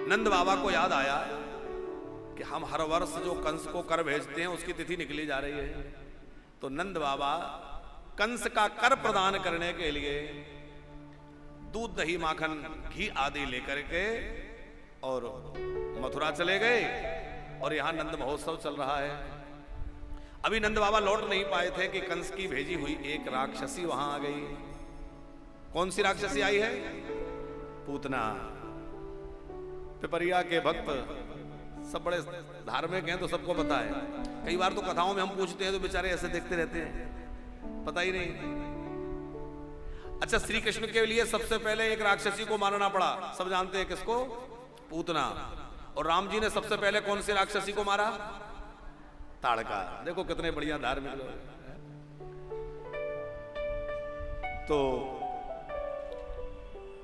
नंद बाबा को याद आया कि हम हर वर्ष जो कंस को कर भेजते हैं उसकी तिथि निकली जा रही है। तो नंद बाबा कंस का कर प्रदान करने के लिए दूध दही माखन घी आदि लेकर के और मथुरा चले गए और यहां नंद महोत्सव चल रहा है। अभी नंद बाबा लौट नहीं पाए थे कि कंस की भेजी हुई एक राक्षसी वहां आ गई। कौन सी राक्षसी आई है? पूतना। पिपरिया के भक्त सब बड़े धार्मिक हैं तो सबको पता है। कई बार तो कथाओं में हम पूछते हैं तो बेचारे ऐसे देखते रहते हैं, पता ही नहीं। अच्छा, श्री कृष्ण के लिए सबसे पहले एक राक्षसी को मारना पड़ा, सब जानते हैं किसको? पूतना। और राम जी ने सबसे पहले कौन सी राक्षसी को मारा? ताड़का। देखो कितने बढ़िया धार्मिक लोग। तो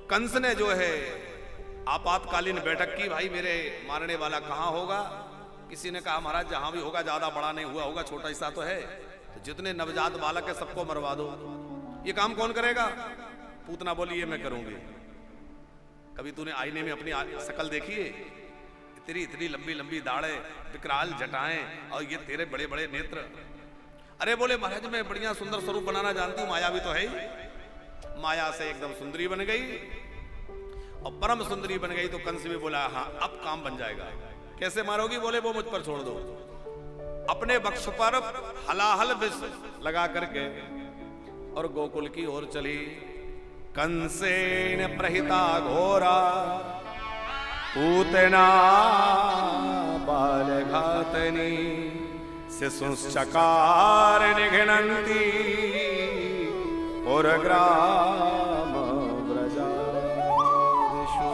कंस ने जो है आपातकालीन बैठक की, भाई मेरे मारने वाला कहां होगा? किसी ने कहा महाराज जहां भी होगा, ज्यादा बड़ा नहीं हुआ होगा, छोटा हिस्सा तो है, तो जितने नवजात बालक है सबको मरवा दो। ये काम कौन करेगा? पूतना बोली ये मैं करूंगी। कभी तूने आईने में अपनी शकल देखी है? तेरी इतनी लंबी लंबी दाढ़ें, विकराल जटाएं और ये तेरे बड़े बड़े नेत्र। अरे बोले महाराज मैं बढ़िया सुंदर स्वरूप बनाना जानती हूं, माया भी तो है ही। माया से एकदम सुंदरी बन गई और परम सुंदरी बन गई। तो कंस भी बोला हाँ अब काम बन जाएगा। कैसे मारोगी? बोले वो मुझ पर छोड़ दो। अपने वक्ष पर हलाहल विष लगा करके और गोकुल की ओर चली। कंसेन प्रहिता घोरा पूतना बालघातनी शिशुश्चकार निघ्नन्ति पुरग्राम व्रजादिषु।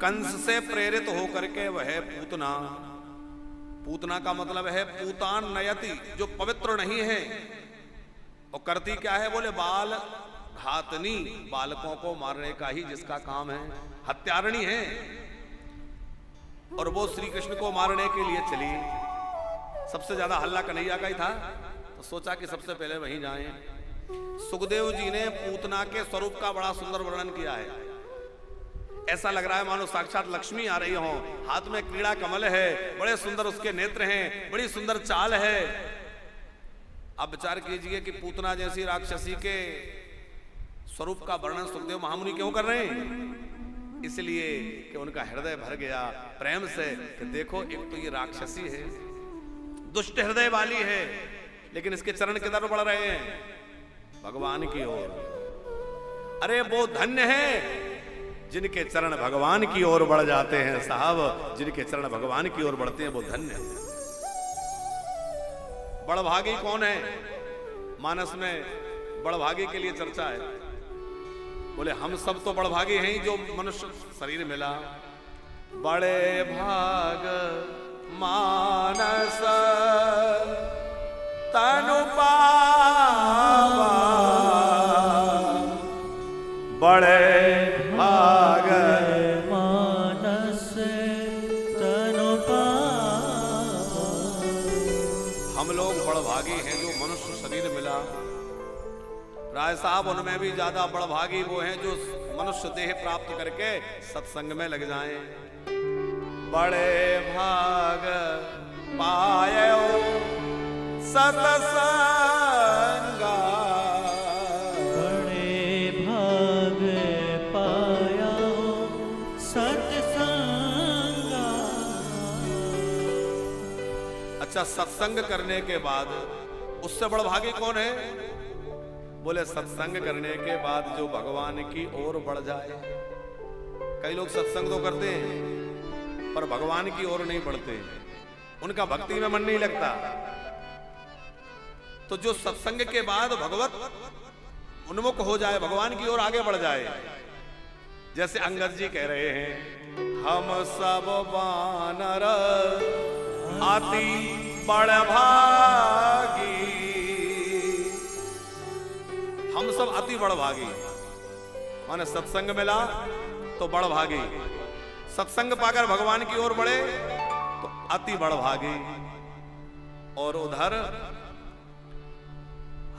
कंस से प्रेरित होकर के वह पूतना, पूतना का मतलब है पूतान नयति, जो पवित्र नहीं है। और करती क्या है? बोले बाल घातनी, बालकों को मारने का ही जिसका काम है, हत्यारणी है। और वो श्री कृष्ण को मारने के लिए चली। सबसे ज्यादा हल्ला कन्हैया का ही था, तो सोचा कि सबसे पहले वहीं जाएं। सुखदेव जी ने पूतना के स्वरूप का बड़ा सुंदर वर्णन किया है। ऐसा लग रहा है मानो साक्षात लक्ष्मी आ रही हो, हाथ में क्रीड़ा कमल है, बड़े सुंदर उसके नेत्र हैं, बड़ी सुंदर चाल है। अब विचार कीजिए कि पूतना जैसी राक्षसी के स्वरूप का वर्णन सुखदेव महामुनि क्यों कर रहे हैं? इसलिए कि उनका हृदय भर गया प्रेम से कि देखो एक तो ये राक्षसी है, दुष्ट हृदय वाली है, लेकिन इसके चरण किधर बढ़ रहे हैं? भगवान की ओर। अरे वो धन्य है जिनके चरण भगवान की ओर बढ़ जाते हैं साहब। जिनके चरण भगवान की ओर बढ़ते हैं वो धन्य है। बड़भागी कौन है? मानस में बड़भागी के लिए चर्चा है। बोले हम सब तो बड़भागी हैं जो मनुष्य शरीर मिला। बड़े भाग मानस तनु पावा, बड़े भाग मानस तनु पावा। हम लोग बड़भागी हैं जो मनुष्य शरीर मिला। राय साहब उनमें भी ज्यादा बड़भागी वो हैं जो मनुष्य देह प्राप्त करके सत्संग में लग जाएं। बड़े भाग पायो सत्संगा, बड़े भाग पायो सत्संगा। अच्छा, सत्संग करने के बाद उससे बड़भागी कौन है? बोले सत्संग करने के बाद जो भगवान की ओर बढ़ जाए। कई लोग सत्संग तो करते हैं पर भगवान की ओर नहीं बढ़ते, उनका भक्ति में मन नहीं लगता। तो जो सत्संग के बाद भगवत उन्मुख हो जाए, भगवान की ओर आगे बढ़ जाए। जैसे अंगद जी कह रहे हैं, हम सब वानर अति बड़भागी। हम सब अति बड़भागी, माने सत्संग मिला तो बड़भागी, सत्संग पाकर भगवान की ओर बढ़े तो अति बड़भागी। और उधर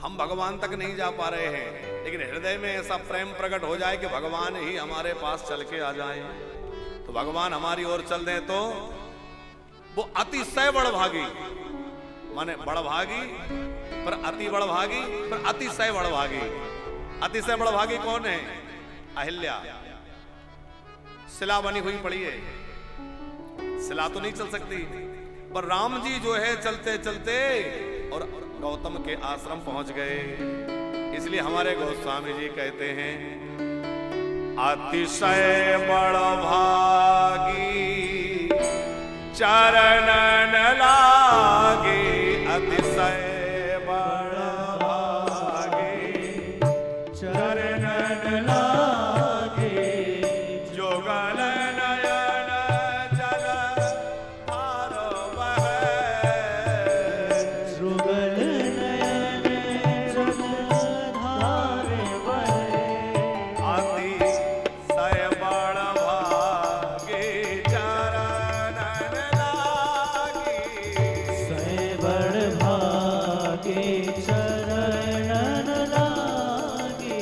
हम भगवान तक नहीं जा पा रहे हैं लेकिन हृदय में ऐसा प्रेम प्रकट हो जाए कि भगवान ही हमारे पास चल के आ जाए, तो भगवान हमारी ओर चल दें तो वो अतिशय बड़भागी, माने बड़भागी पर अति बड़भागी पर अतिशय बड़भागी। अतिशय बड़भागी कौन है? अहिल्या। शिला बनी हुई पड़ी है, शिला तो नहीं चल सकती, पर राम जी जो है चलते चलते और गौतम के आश्रम पहुंच गए। इसलिए हमारे गोस्वामी जी कहते हैं अतिशय बड़भागी चरणन लागे, अतिशय बड़भागी चरणन लागे, जोगल नयन जल धार बहे, जुगल नयन जल धार बहे, अतिशय बड़भागी चरणन लागे, सय बड़भागे चरणन लागे,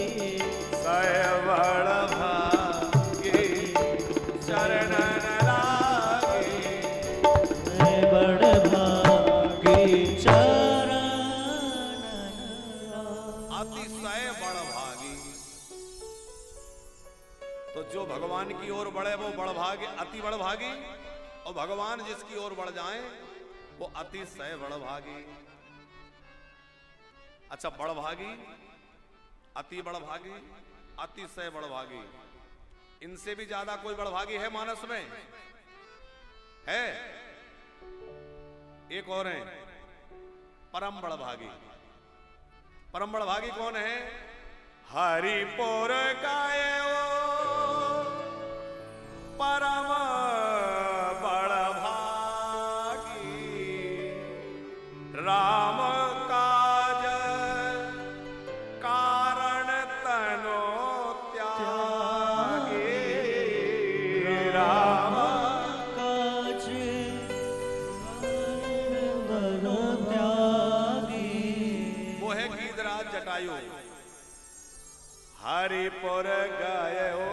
सय बड़भागी चरणन लागे, सय बड़भागे चरणन लागे। अतिशय बड़भागी। तो जो भगवान की ओर बढ़े वो बड़भागी, अति बड़भागी, और भगवान जिसकी ओर बढ़ जाए वो अतिशय बड़भागी। अच्छा, बड़भागी, अति बड़भागी, अतिशय बड़भागी, इनसे भी ज्यादा कोई बड़भागी है मानस में? है एक और है, परम बड़भागी। परम बड़भागी कौन है? हरिपुर गायो परम बड़भागी, राम काज कारण तनो त्यागी, राम काज बन त्यागी, वो है गीधराज जटायु। हरिपुर गायो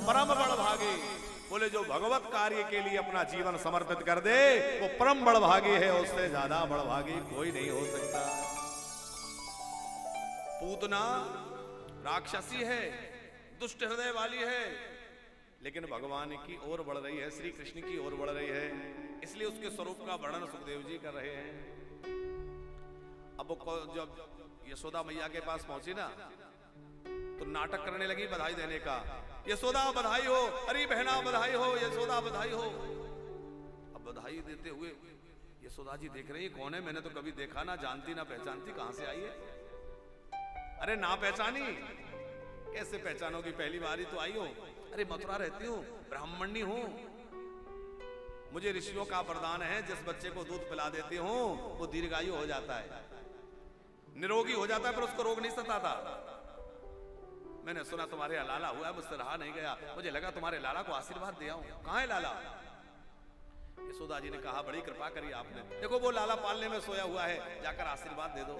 परम बड़भागी, बोले जो भगवत कार्य के लिए अपना जीवन समर्पित कर दे वो परम बड़भागी है, उससे ज्यादा बड़भागी कोई नहीं हो सकता। पूतना राक्षसी है, दुष्ट हृदय वाली है, लेकिन भगवान की ओर बढ़ रही है, श्री कृष्ण की ओर बढ़ रही है, इसलिए उसके स्वरूप का वर्णन सुखदेव जी कर रहे हैं। अब जब यशोदा मैया के पास पहुंची ना तो नाटक करने लगी बधाई देने का, यशोदा बधाई हो, अरे बहना बधाई हो, यशोदा बधाई हो। अब बधाई देते हुए यशोदा जी देख रही है कौन है, मैंने तो कभी देखा ना, जानती ना पहचानती, कहां से आई है? अरे ना पहचानी कैसे पहचानोगी, पहली बार ही तो आई हो। अरे मथुरा रहती हूँ, ब्राह्मणी हूँ, मुझे ऋषियों का वरदान है, जिस बच्चे को दूध पिला देती हूँ वो दीर्घायु हो जाता है, निरोगी हो जाता है, पर उसको रोग नहीं सताता। मैंने सुना तुम्हारे यहाँ लाला हुआ है, मुझसे रहा नहीं गया, मुझे लगा तुम्हारे लाला को आशीर्वाद दे आऊं। कहाँ है लाला? यशोदा जी ने कहा बड़ी कृपा करी आपने, देखो वो लाला पालने में सोया हुआ है, जाकर आशीर्वाद दे दो।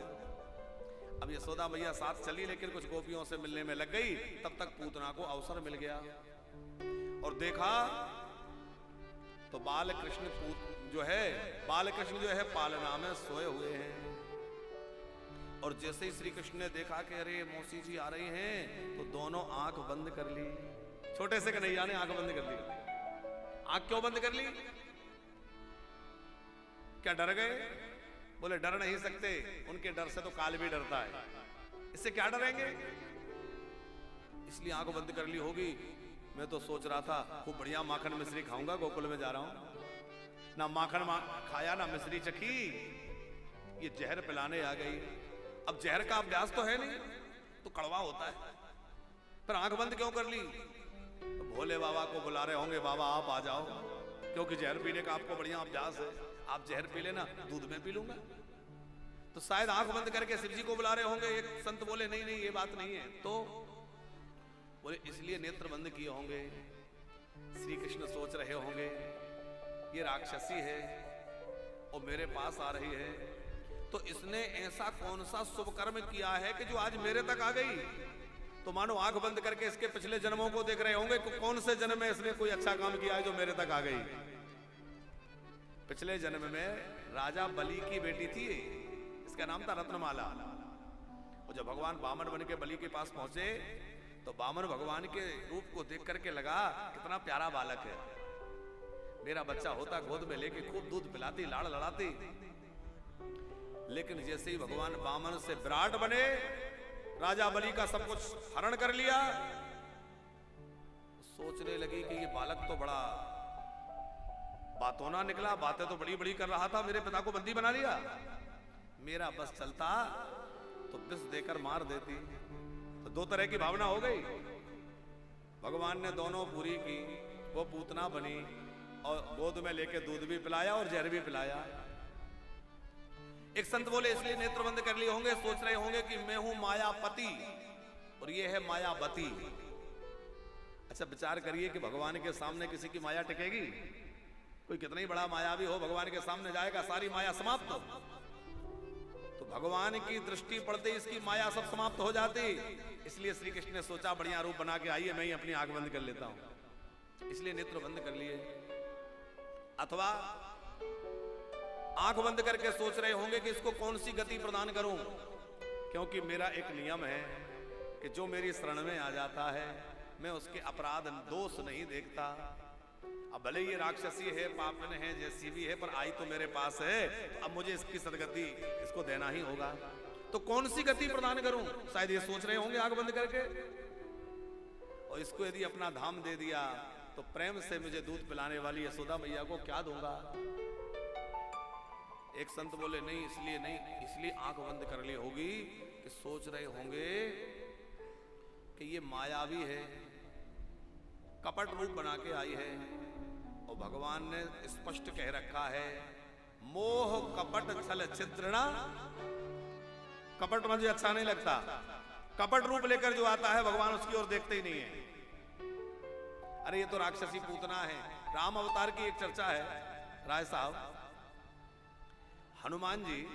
अब यशोदा मैया साथ चली, लेकिन कुछ गोपियों से मिलने में लग गई, तब तक पूतना को अवसर मिल गया और देखा तो बाल कृष्ण जो है पालना में सोए हुए हैं। और जैसे ही श्री कृष्ण ने देखा कि अरे मौसी जी आ रही हैं, तो दोनों आंख बंद कर ली। छोटे से कन्हैया ने आंख बंद कर ली। आंख क्यों बंद कर ली? क्या डर गए? बोले डर नहीं सकते, उनके डर से तो काल भी डरता है, इससे क्या डरेंगे, इसलिए आंख बंद कर ली होगी। मैं तो सोच रहा था खूब बढ़िया माखन मिश्री खाऊंगा, गोकुल में जा रहा हूं, ना माखन खाया ना मिश्री चखी, ये जहर पिलाने आ गई। अब जहर का अभ्यास तो है नहीं, तो कड़वा होता है, पर आंख बंद क्यों कर ली? तो भोले बाबा को बुला रहे होंगे, बाबा आप आ जाओ, क्योंकि जहर पीने का आपको बढ़िया अभ्यास है, आप जहर पी लेना, दूध में पी लूंगा। तो शायद आंख बंद करके शिव जी को बुला रहे होंगे। एक संत बोले नहीं नहीं ये बात नहीं है, तो बोले इसलिए नेत्र बंद किए होंगे। श्री कृष्ण सोच रहे होंगे ये राक्षसी है और मेरे पास आ रही है, तो इसने ऐसा कौन सा शुभ कर्म किया है कि जो आज मेरे तक आ गई। तो मानो आंख बंद करके इसके पिछले जन्मों को देख रहे होंगे कि कौन से जन्म में इसने कोई अच्छा काम किया है जो मेरे तक आ गई। पिछले जन्म में राजा बलि की बेटी थी, इसका नाम था रत्नमाला। और जब भगवान वामन बन के बलि के पास पहुंचे तो वामन भगवान के रूप को देख करके लगा कितना प्यारा बालक है, मेरा बच्चा होता गोद में लेके खूब दूध पिलाती, लाड़ लड़ाती। लेकिन जैसे ही भगवान वामन से विराट बने, राजा बलि का सब कुछ हरण कर लिया, सोचने लगी कि ये बालक तो बड़ा बातों ना निकला, बातें तो बड़ी बड़ी कर रहा था, मेरे पिता को बंदी बना लिया। मेरा बस चलता तो विष देकर मार देती। तो दो तरह की भावना हो गई। भगवान ने दोनों पूरी की, वो पूतना बनी और गोद में लेके दूध भी पिलाया और जहर भी पिलाया। एक संत बोले इसलिए नेत्र बंद कर लिए होंगे, सोच रहे होंगे कि मैं हूं मायापति और ये है मायावती। अच्छा विचार करिए कि भगवान के सामने किसी की माया टिकेगी? कोई कितना ही बड़ा मायावी हो, भगवान के सामने जाएगा सारी माया समाप्त। तो भगवान की दृष्टि पड़ते इसकी माया सब समाप्त हो जाती। इसलिए श्री कृष्ण ने सोचा बढ़िया रूप बना के आइए, मैं ही अपनी आंख बंद कर लेता हूं। इसलिए नेत्र बंद कर लिए। अथवा आंख बंद करके सोच रहे होंगे कि इसको कौन सी गति प्रदान करूं, क्योंकि मेरा एक नियम है कि जो मेरी शरण में आ जाता है मैं उसके अपराध दोष नहीं देखता। अब भले ये राक्षसी है, पापन है, जैसी भी है, पर आई तो मेरे पास है, तो अब मुझे इसकी सदगति इसको देना ही होगा। तो कौन सी गति प्रदान करूं, शायद ये सोच रहे होंगे आंख बंद करके। और इसको यदि अपना धाम दे दिया तो प्रेम से मुझे दूध पिलाने वाली यशोदा मैया को क्या दूंगा। एक संत बोले नहीं, इसलिए नहीं, इसलिए आंख बंद कर ली होगी कि सोच रहे होंगे कि ये मायावी है, कपट रूप बना के आई है। और भगवान ने स्पष्ट कह रखा है, मोह कपट छल छिद्रणा। कपट मुझे अच्छा नहीं लगता। कपट रूप लेकर जो आता है भगवान उसकी ओर देखते ही नहीं है। अरे ये तो राक्षसी पूतना है। राम अवतार की एक चर्चा है राय साहब। हनुमान जी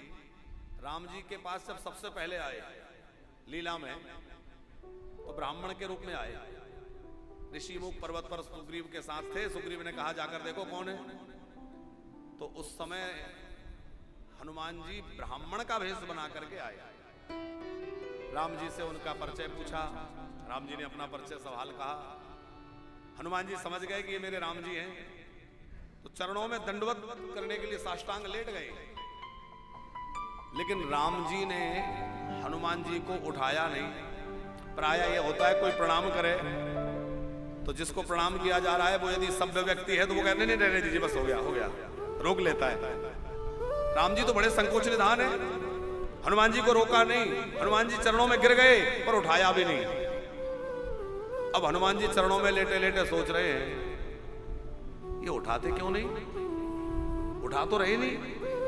राम जी के पास जब सबसे पहले आए लीला में, तो ब्राह्मण के रूप में आए। ऋषिमुख पर्वत पर सुग्रीव के साथ थे। सुग्रीव ने कहा जाकर देखो कौन है। तो उस समय हनुमान जी ब्राह्मण का भेष बना करके आए। राम जी से उनका परिचय पूछा। राम जी ने अपना परिचय सवाल कहा। हनुमान जी समझ गए कि ये मेरे राम जी हैं, तो चरणों में दंडवत करने के लिए साष्टांग लेट गए। लेकिन राम जी ने हनुमान जी को उठाया नहीं। प्रायः ये होता है कोई प्रणाम करे तो जिसको प्रणाम किया जा रहा है वो यदि सभ्य व्यक्ति है तो वो कहने नहीं रहने दीजिए, बस हो गया, रोक लेता है। राम जी तो बड़े संकोच निधान है। हनुमान जी को रोका नहीं। हनुमान जी चरणों में गिर गए पर उठाया भी नहीं। अब हनुमान जी चरणों में लेटे लेटे सोच रहे हैं ये उठाते क्यों नहीं, उठा तो रहे नहीं।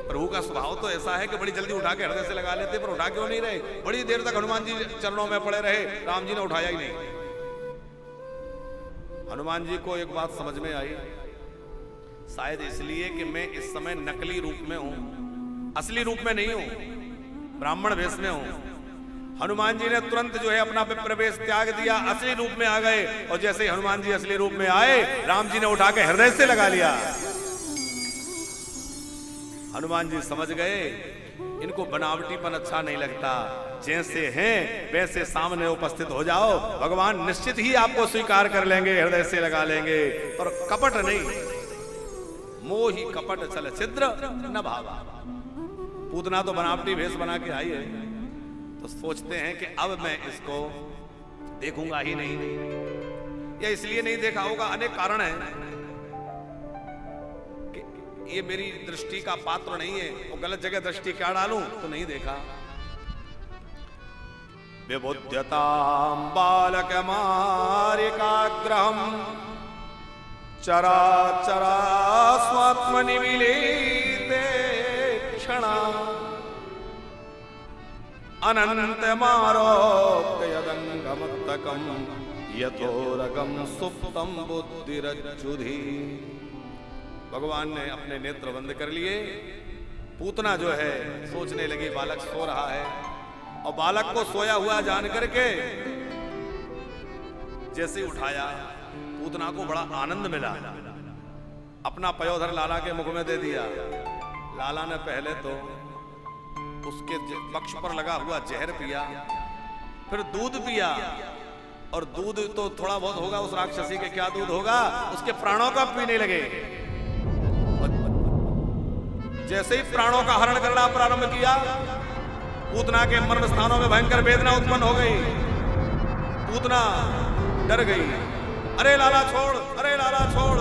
प्रभु का स्वभाव तो ऐसा है कि बड़ी जल्दी उठा के हृदय से लगा लेते, पर उठा क्यों नहीं रहे। बड़ी देर तक हनुमान जी चरणों में पड़े रहे, राम जी ने उठाया ही नहीं। हनुमान जी को एक बात समझ में आई, शायद इसलिए कि मैं इस समय नकली रूप में हूं, असली रूप में नहीं हूं, ब्राह्मण वेश में हूं। हनुमान जी ने तुरंत जो है अपना प्रवेश त्याग दिया, असली रूप में आ गए। और जैसे ही हनुमान जी असली रूप में आए, राम जी ने उठा के हृदय से लगा लिया। हनुमान जी समझ गए इनको बनावटीपन अच्छा नहीं लगता, जैसे हैं वैसे सामने उपस्थित हो जाओ, भगवान निश्चित ही आपको स्वीकार कर लेंगे, हृदय से लगा लेंगे। पर कपट नहीं, मोही कपट छल छिद्र न भावा। पूतना तो बनावटी भेष बना के आई है, तो सोचते हैं कि अब मैं इसको देखूंगा ही नहीं। या इसलिए नहीं देखा होगा, अनेक कारण है कि ये मेरी दृष्टि का पात्र नहीं है, वो गलत जगह दृष्टि क्या डालूं, तो नहीं देखा। विबुध्यतां बालकमारिकाग्रहं चराचरा स्वात्मनि विलीते क्षणा अनन्तमारोप्य यदङ्गमत्तकं यथोरगं सुप्तं बुद्धिरज्जुधि। भगवान ने अपने नेत्र बंद कर लिए पूतना जो है सोचने लगी बालक सो रहा है, और बालक को सोया हुआ जान करके जैसे ही उठाया, पूतना को बड़ा आनंद मिला। अपना पयोधर लाला के मुख में दे दिया। लाला ने पहले तो उसके पक्ष पर लगा हुआ जहर पिया, फिर दूध पिया, और दूध तो थोड़ा बहुत होगा उस राक्षसी के, क्या दूध होगा, उसके प्राणों का पीने लगे। जैसे ही प्राणों का हरण करना प्रारंभ किया, पूतना के मर्म स्थानों में भयंकर वेदना उत्पन्न हो गई। पूतना डर गई। अरे लाला छोड़, अरे लाला छोड़।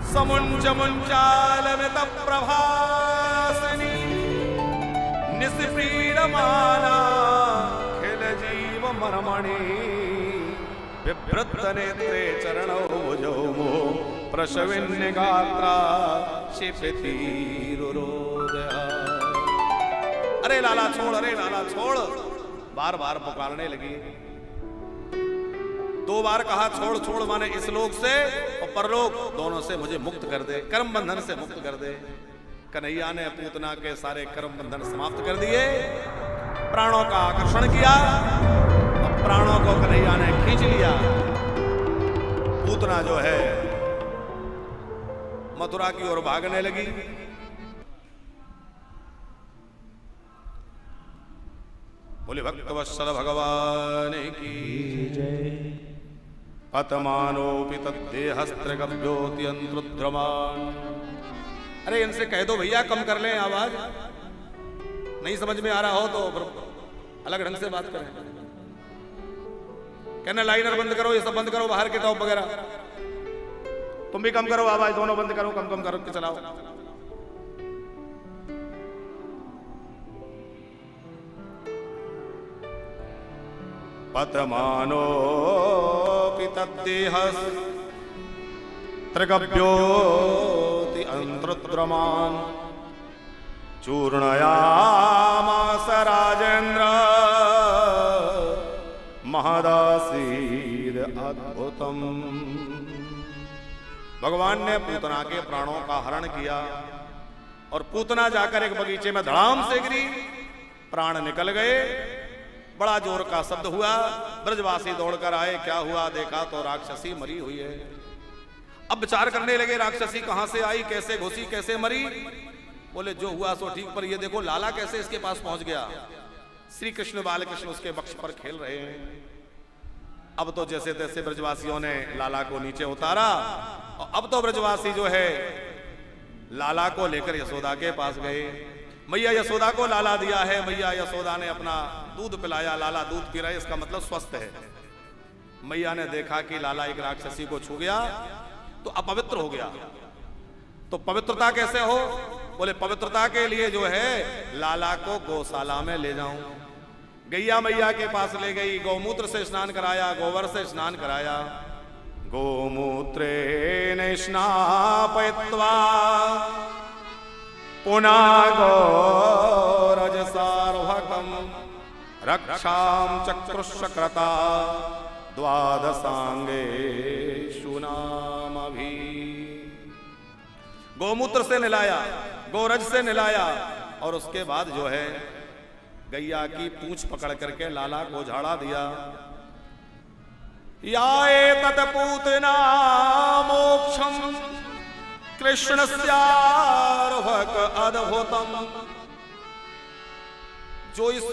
समुंच मुंचाल में तप प्रभासनी निस्पीडमाना खिल जीव मरमणि विभ्रत नेत्रे चरणौ भुजौ मो प्रशविन्य गात्रा शिपिति रुरोदया। अरे लाला छोड़, अरे लाला छोड़, बार बार पुकारने लगी। 2 बार कहा छोड़ छोड़, माने इस लोक से और परलोक दोनों से मुझे मुक्त कर दे, कर्म बंधन से मुक्त कर दे। कन्हैया ने पूतना के सारे कर्म बंधन समाप्त कर दिए, प्राणों का आकर्षण किया और प्राणों को कन्हैया ने खींच लिया। पूतना जो है मथुरा की ओर भागने लगी। बोले भक्तवत्सल भगवान की जय। पतमानोपि तद्देहस्त्रगभ्योऽत्यन्तरुद्रमान्। अरे इनसे कह दो भैया कम कर लें आवाज, नहीं समझ में आ रहा हो तो अलग ढंग से बात करें। कहना लाइनर बंद करो, ये सब बंद करो, बाहर के टॉप वगैरह तुम भी कम करो, आवाज दोनों बंद करो, कम कम करो के चलाओ। पतमानोऽपि तद्देहस्त्रगभ्योऽति अन्तरुद्रमान् चूर्णयामास राजेन्द्र महदासीद अद्भुतम्। भगवान ने पूतना के प्राणों का हरण किया और पूतना जाकर एक बगीचे में धड़ाम से गिरी, प्राण निकल गए। बड़ा जोर का शब्द हुआ, ब्रजवासी दौड़कर आए, क्या हुआ, देखा तो राक्षसी मरी हुई है। अब विचार करने लगे राक्षसी कहां से आई, कैसे घुसी, कैसे मरी। बोले जो हुआ सो ठीक, पर ये देखो लाला कैसे इसके पास पहुंच गया। श्री कृष्ण बालकृष्ण उसके वक्ष पर खेल रहे हैं। अब तो जैसे तैसे ब्रजवासियों ने लाला को नीचे उतारा और अब तो ब्रजवासी जो है लाला को लेकर यशोदा के पास गए। मैया यशोदा को लाला दिया है, मैया यशोदा ने अपना दूध पिलाया, लाला दूध पी रहा है, इसका मतलब स्वस्थ है। मैया ने देखा कि लाला एक राक्षसी को छू गया तो अपवित्र हो गया। तो पवित्रता कैसे हो? बोले पवित्रता के लिए जो है लाला को गौशाला में ले जाऊं। गैया मैया के पास ले गई, गौमूत्र से स्नान कराया, गोबर से स्नान कराया। गोमूत्रेण स्नापयित्वा पुनः गौरजसार्वकम् रक्षां चक्रुष्कृता द्वादशांगेषु नामभि। गौमूत्र से नहलाया, गौरज से नहलाया और उसके बाद जो है गैया की पूंछ पकड़ करके लाला को झाड़ा दिया। या एतत्पूतना मोक्षम कृष्णस्यार्भक अद्भुतम। जो इस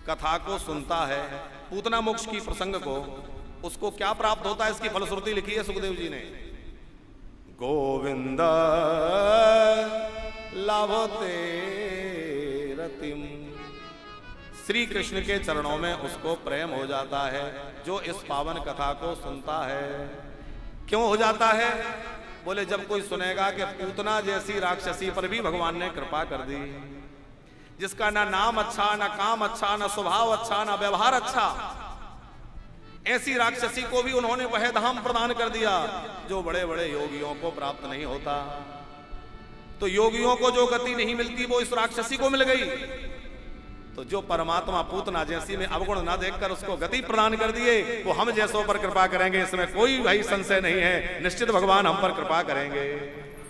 कथा को सुनता है, पूतना मोक्ष की प्रसंग को, उसको क्या प्राप्त होता है, इसकी फलश्रुति लिखी है सुखदेव जी ने। गोविंद लभते रतिम। श्री कृष्ण के चरणों में उसको प्रेम हो जाता है जो इस पावन कथा को सुनता है। क्यों हो जाता है? बोले जब कोई सुनेगा कि पूतना जैसी राक्षसी पर भी भगवान ने कृपा कर दी, जिसका ना नाम अच्छा, ना काम अच्छा, ना स्वभाव अच्छा, ना व्यवहार अच्छा, ऐसी राक्षसी को भी उन्होंने वह धाम प्रदान कर दिया जो बड़े बड़े योगियों को प्राप्त नहीं होता। तो योगियों को जो गति नहीं मिलती वो इस राक्षसी को मिल गई। तो जो परमात्मा पूतना जैसी में अवगुण ना देखकर उसको गति प्रदान कर दिए, वो हम जैसों पर कृपा करेंगे, इसमें कोई भाई संशय नहीं है। निश्चित भगवान हम पर कृपा करेंगे।